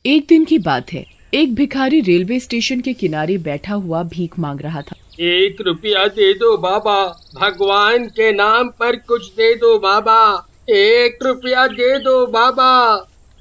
एक दिन की बात है। एक भिखारी रेलवे स्टेशन के किनारे बैठा हुआ भीख मांग रहा था। 1 रुपया दे दो बाबा, भगवान के नाम पर कुछ दे दो बाबा, 1 रुपया दे दो बाबा।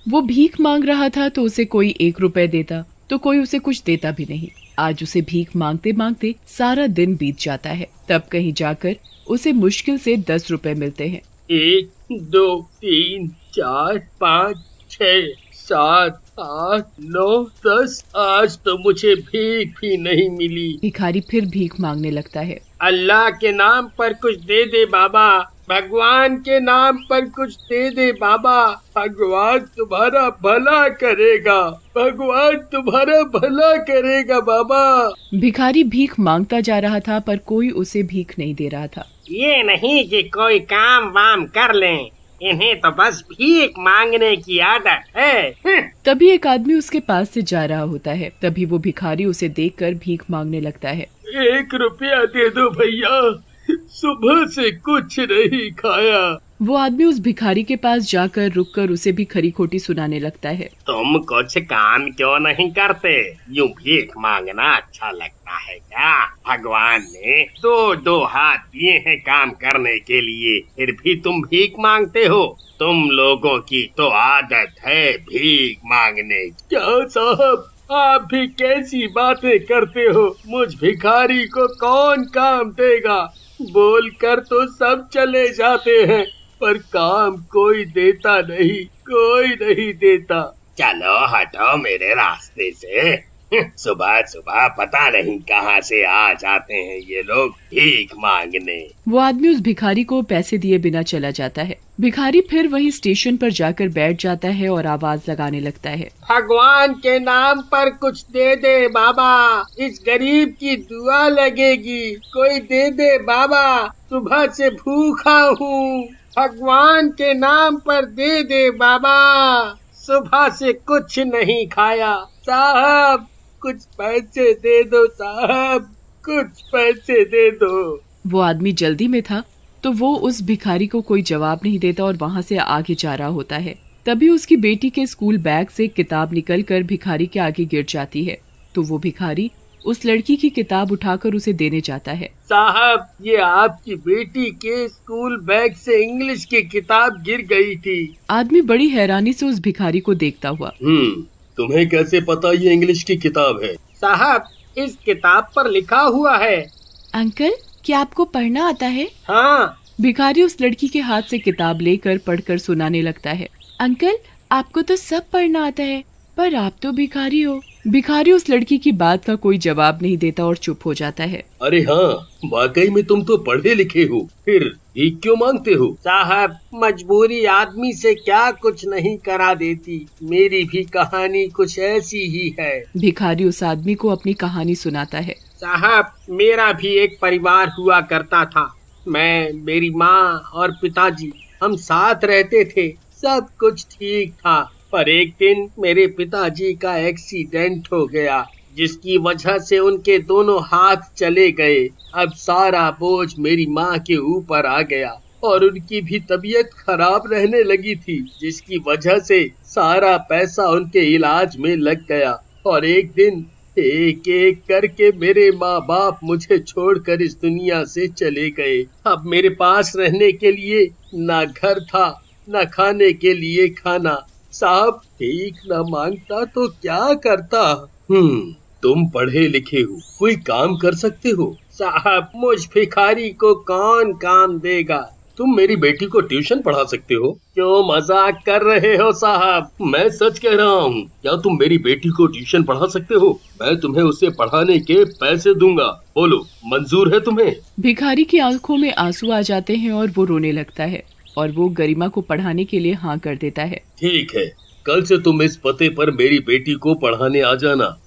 वो भीख मांग रहा था तो उसे कोई 1 रुपए देता तो कोई उसे कुछ देता भी नहीं। आज उसे भीख मांगते मांगते सारा दिन बीत जाता है। तब कहीं जाकर उसे मुश्किल से 10 रुपए मिलते हैं। 1, 2, 3, 4, 5, 6, 7, 8, 9, 10। आज तो मुझे भीख भी नहीं मिली। भिखारी फिर भीख मांगने लगता है। अल्लाह के नाम पर कुछ दे दे बाबा, भगवान के नाम पर कुछ दे दे बाबा, भगवान तुम्हारा भला करेगा, भगवान तुम्हारा भला करेगा बाबा। भिखारी भीख मांगता जा रहा था पर कोई उसे भीख नहीं दे रहा था। ये नहीं कि कोई काम वाम कर लें, इन्हें तो बस भीख मांगने की आदत है। तभी एक आदमी उसके पास से जा रहा होता है। तभी वो भिखारी उसे देखकर भीख मांगने लगता है। 1 रुपया दे दो भैया, सुबह से कुछ नहीं खाया। वो आदमी उस भिखारी के पास जाकर रुककर उसे भी खरी खोटी सुनाने लगता है। तुम कुछ काम क्यों नहीं करते? यूं भीख मांगना अच्छा लगता है क्या? भगवान ने 2-2 हाथ दिए हैं काम करने के लिए, फिर भी तुम भीख मांगते हो। तुम लोगों की तो आदत है भीख मांगने की। क्या साहब, आप भी कैसी बातें करते हो? मुझ भिखारी को कौन काम देगा? बोलकर तो सब चले जाते हैं, पर काम कोई देता नहीं, कोई नहीं देता। चलो हटो मेरे रास्ते से। सुबह सुबह पता नहीं कहाँ से आ जाते हैं ये लोग भीख मांगने। वो आदमी उस भिखारी को पैसे दिए बिना चला जाता है। भिखारी फिर वही स्टेशन पर जाकर बैठ जाता है और आवाज लगाने लगता है। भगवान के नाम पर कुछ दे दे बाबा, इस गरीब की दुआ लगेगी, कोई दे दे बाबा, सुबह से भूखा हूँ, भगवान के नाम पर दे दे बाबा, सुबह से कुछ नहीं खाया। साहब कुछ पैसे दे दो, साहब कुछ पैसे दे दो। वो आदमी जल्दी में था तो वो उस भिखारी को कोई जवाब नहीं देता और वहाँ से आगे जा रहा होता है। तभी उसकी बेटी के स्कूल बैग से किताब निकलकर भिखारी के आगे गिर जाती है। तो वो भिखारी उस लड़की की किताब उठाकर उसे देने जाता है। साहब, ये आपकी बेटी के स्कूल बैग से इंग्लिश की किताब गिर गई थी। आदमी बड़ी हैरानी से उस भिखारी को देखता हुआ। तुम्हें कैसे पता ये इंग्लिश की किताब है? साहब, इस किताब पर लिखा हुआ है। अंकल, क्या आपको पढ़ना आता है? हाँ। भिखारी उस लड़की के हाथ से किताब लेकर पढ़कर सुनाने लगता है। अंकल, आपको तो सब पढ़ना आता है, पर आप तो भिखारी हो। भिखारी उस लड़की की बात का कोई जवाब नहीं देता और चुप हो जाता है। अरे हाँ, वाकई में तुम तो पढ़े लिखे हो, फिर भीख क्यों मांगते हो? साहब, मजबूरी आदमी से क्या कुछ नहीं करा देती। मेरी भी कहानी कुछ ऐसी ही है। भिखारी उस आदमी को अपनी कहानी सुनाता है। साहब, मेरा भी एक परिवार हुआ करता था। मैं, मेरी माँ और पिताजी, हम साथ रहते थे। सब कुछ ठीक था, पर एक दिन मेरे पिताजी का एक्सीडेंट हो गया, जिसकी वजह से उनके दोनों हाथ चले गए। अब सारा बोझ मेरी माँ के ऊपर आ गया और उनकी भी तबीयत खराब रहने लगी थी, जिसकी वजह से सारा पैसा उनके इलाज में लग गया। और एक दिन एक एक करके मेरे माँ बाप मुझे छोड़कर इस दुनिया से चले गए। अब मेरे पास रहने के लिए ना घर था, ना खाने के लिए खाना। साहब, भीख न मांगता तो क्या करता? तुम पढ़े लिखे हो, कोई काम कर सकते हो। साहब, मुझ भिखारी को कौन काम देगा? तुम मेरी बेटी को ट्यूशन पढ़ा सकते हो। क्यों मजाक कर रहे हो साहब? मैं सच कह रहा हूँ। क्या तुम मेरी बेटी को ट्यूशन पढ़ा सकते हो? मैं तुम्हें उसे पढ़ाने के पैसे दूंगा। बोलो, मंजूर है तुम्हें? भिखारी की आंखों में आंसू आ जाते हैं और वो रोने लगता है और वो गरिमा को पढ़ाने के लिए हाँ कर देता है। ठीक है, कल से तुम इस पते पर मेरी बेटी को पढ़ाने आ जाना।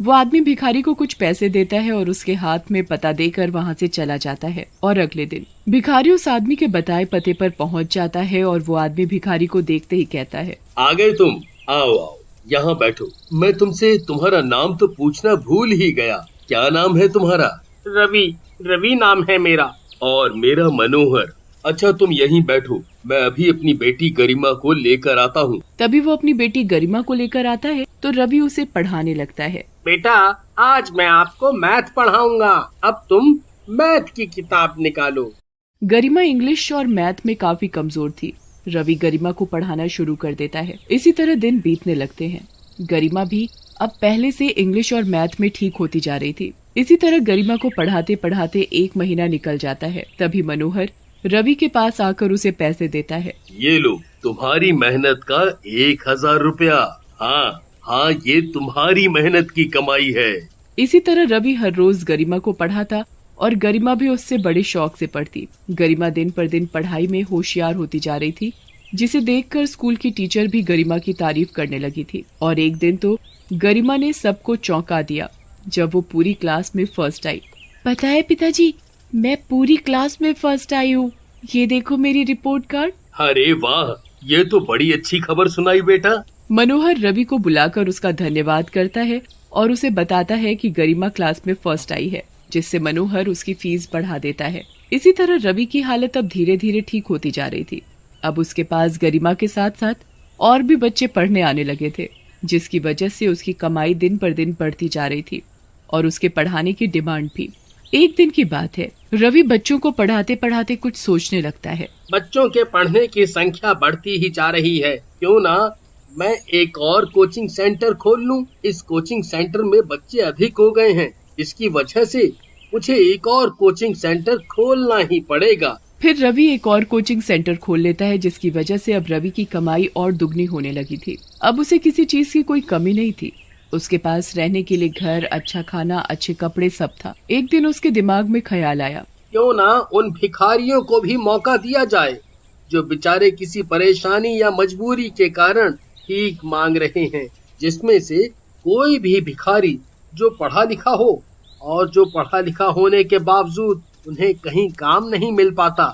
वो आदमी भिखारी को कुछ पैसे देता है और उसके हाथ में पता देकर वहाँ से चला जाता है। और अगले दिन भिखारी उस आदमी के बताए पते पर पहुँच जाता है और वो आदमी भिखारी को देखते ही कहता है, आ गए तुम? आओ आओ, यहाँ बैठो। मैं तुमसे तुम्हारा नाम तो पूछना भूल ही गया। क्या नाम है तुम्हारा? रवि। रवि नाम है मेरा। और मेरा मनोहर। अच्छा तुम यहीं बैठो, मैं अभी अपनी बेटी गरिमा को लेकर आता हूँ। तभी वो अपनी बेटी गरिमा को लेकर आता है तो रवि उसे पढ़ाने लगता है। बेटा, आज मैं आपको मैथ पढ़ाऊंगा। अब तुम मैथ की किताब निकालो। गरिमा इंग्लिश और मैथ में काफी कमजोर थी। रवि गरिमा को पढ़ाना शुरू कर देता है। इसी तरह दिन बीतने लगते हैं। गरिमा भी अब पहले से इंग्लिश और मैथ में ठीक होती जा रही थी। इसी तरह गरिमा को पढ़ाते पढ़ाते 1 महीना निकल जाता है। तभी मनोहर रवि के पास आकर उसे पैसे देता है। ये लो, तुम्हारी मेहनत का 1000 रुपया। हाँ, ये तुम्हारी मेहनत की कमाई है। इसी तरह रवि हर रोज गरिमा को पढ़ाता और गरिमा भी उससे बड़े शौक से पढ़ती। गरिमा दिन पर दिन पढ़ाई में होशियार होती जा रही थी, जिसे देखकर स्कूल की टीचर भी गरिमा की तारीफ करने लगी थी। और एक दिन तो गरिमा ने सबको चौंका दिया जब वो पूरी क्लास में फर्स्ट आई। पता है पिताजी, मैं पूरी क्लास में फर्स्ट आई हूँ। ये देखो मेरी रिपोर्ट कार्ड। अरे वाह, ये तो बड़ी अच्छी खबर सुनाई बेटा। मनोहर रवि को बुलाकर उसका धन्यवाद करता है और उसे बताता है कि गरिमा क्लास में फर्स्ट आई है, जिससे मनोहर उसकी फीस बढ़ा देता है। इसी तरह रवि की हालत अब धीरे धीरे ठीक होती जा रही थी। अब उसके पास गरिमा के साथ साथ और भी बच्चे पढ़ने आने लगे थे, जिसकी वजह से उसकी कमाई दिन पर दिन बढ़ती जा रही थी और उसके पढ़ाने की डिमांड भी। एक दिन की बात है, रवि बच्चों को पढ़ाते पढ़ाते कुछ सोचने लगता है। बच्चों के पढ़ने की संख्या बढ़ती ही जा रही है, क्यों ना मैं एक और कोचिंग सेंटर खोल लूं। इस कोचिंग सेंटर में बच्चे अधिक हो गए हैं, इसकी वजह से मुझे एक और कोचिंग सेंटर खोलना ही पड़ेगा। फिर रवि एक और कोचिंग सेंटर खोल लेता है, जिसकी वजह से अब रवि की कमाई और दुगनी होने लगी थी। अब उसे किसी चीज की कोई कमी नहीं थी। उसके पास रहने के लिए घर, अच्छा खाना, अच्छे कपड़े सब था। एक दिन उसके दिमाग में ख्याल आया, क्यों ना उन भिखारियों को भी मौका दिया जाए जो बेचारे किसी परेशानी या मजबूरी के कारण भीख मांग रहे हैं। जिसमें से कोई भी भिखारी जो पढ़ा लिखा हो और जो पढ़ा लिखा होने के बावजूद उन्हें कहीं काम नहीं मिल पाता,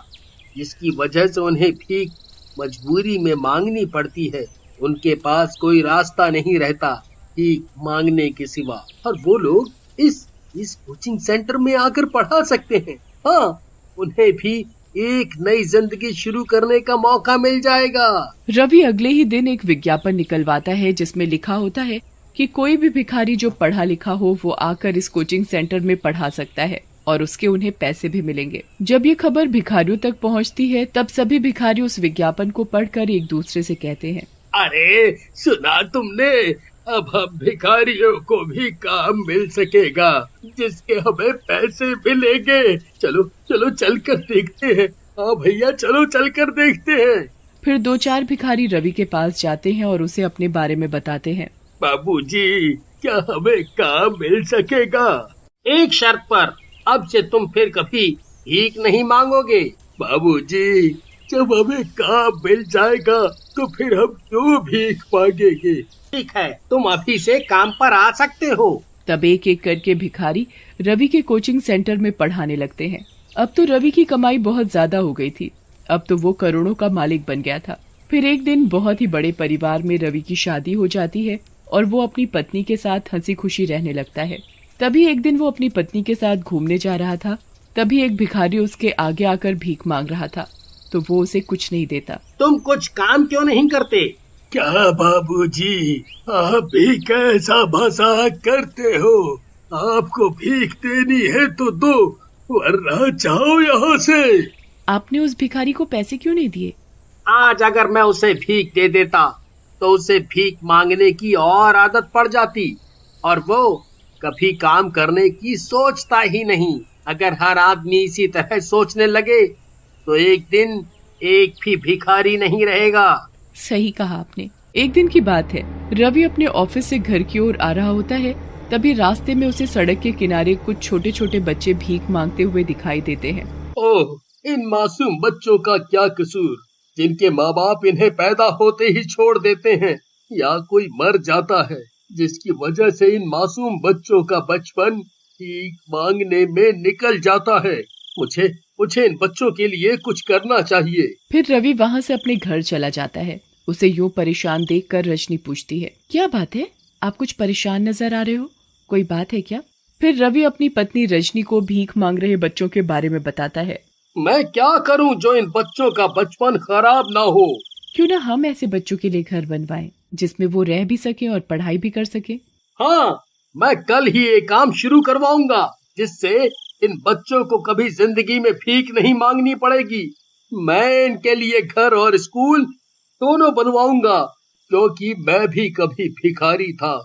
जिसकी वजह से उन्हें भीख मजबूरी में मांगनी पड़ती है। उनके पास कोई रास्ता नहीं रहता भीख मांगने के सिवा, और वो लोग इस कोचिंग सेंटर में आकर पढ़ा सकते हैं। हाँ, उन्हें भी एक नई जिंदगी शुरू करने का मौका मिल जाएगा। रवि अगले ही दिन एक विज्ञापन निकलवाता है, जिसमें लिखा होता है कि कोई भी भिखारी जो पढ़ा लिखा हो वो आकर इस कोचिंग सेंटर में पढ़ा सकता है और उसके उन्हें पैसे भी मिलेंगे। जब ये खबर भिखारियों तक पहुंचती है, तब सभी भिखारी उस विज्ञापन को पढ़कर एक दूसरे से कहते हैं, अरे सुना तुमने, अब हम भिखारियों को भी काम मिल सकेगा जिसके हमें पैसे मिलेंगे। चलो चलो चल कर देखते हैं। हाँ भैया, चलो चल कर देखते हैं। फिर 2-4 भिखारी रवि के पास जाते हैं और उसे अपने बारे में बताते हैं। बाबूजी, क्या हमें काम मिल सकेगा? एक शर्त पर, अब से तुम फिर कभी भीख नहीं मांगोगे। बाबूजी, जब हमें काम मिल जाएगा तो फिर हम क्यों भीख मांगेंगे? ठीक है, तुम अभी से काम पर आ सकते हो। तब एक एक करके भिखारी रवि के कोचिंग सेंटर में पढ़ाने लगते हैं। अब तो रवि की कमाई बहुत ज्यादा हो गई थी। अब तो वो करोड़ों का मालिक बन गया था। फिर एक दिन बहुत ही बड़े परिवार में रवि की शादी हो जाती है और वो अपनी पत्नी के साथ हंसी खुशी रहने लगता है। तभी एक दिन वो अपनी पत्नी के साथ घूमने जा रहा था। तभी एक भिखारी उसके आगे आकर भीख मांग रहा था, तो वो उसे कुछ नहीं देता। तुम कुछ काम क्यों नहीं करते? क्या बाबूजी, आप भी कैसा मजाक करते हो? आपको भीख देनी है तो दो, वरना जाओ यहाँ से। आपने उस भिखारी को पैसे क्यों नहीं दिए? आज अगर मैं उसे भीख दे देता तो उसे भीख मांगने की और आदत पड़ जाती और वो कभी काम करने की सोचता ही नहीं। अगर हर आदमी इसी तरह सोचने लगे तो एक दिन एक भी भिखारी नहीं रहेगा। सही कहा आपने। एक दिन की बात है, रवि अपने ऑफिस से घर की ओर आ रहा होता है। तभी रास्ते में उसे सड़क के किनारे कुछ छोटे छोटे बच्चे भीख मांगते हुए दिखाई देते हैं। ओह, इन मासूम बच्चों का क्या कसूर, जिनके माँ बाप इन्हें पैदा होते ही छोड़ देते हैं या कोई मर जाता है, जिसकी वजह से इन मासूम बच्चों का बचपन भीख मांगने में निकल जाता है। मुझे इन बच्चों के लिए कुछ करना चाहिए। फिर रवि वहाँ से अपने घर चला जाता है। उसे यूं परेशान देखकर रजनी पूछती है, क्या बात है, आप कुछ परेशान नजर आ रहे हो, कोई बात है क्या? फिर रवि अपनी पत्नी रजनी को भीख मांग रहे बच्चों के बारे में बताता है। मैं क्या करूं जो इन बच्चों का बचपन खराब ना हो। क्यों ना हम ऐसे बच्चों के लिए घर बनवाएं जिसमें वो रह भी सके और पढ़ाई भी कर सके। हाँ, मैं कल ही एक काम शुरू करवाऊंगा जिससे इन बच्चों को कभी जिंदगी में भीख नहीं मांगनी पड़ेगी। मैं इनके लिए घर और स्कूल दोनों बनवाऊंगा, क्योंकि मैं भी कभी भिखारी था।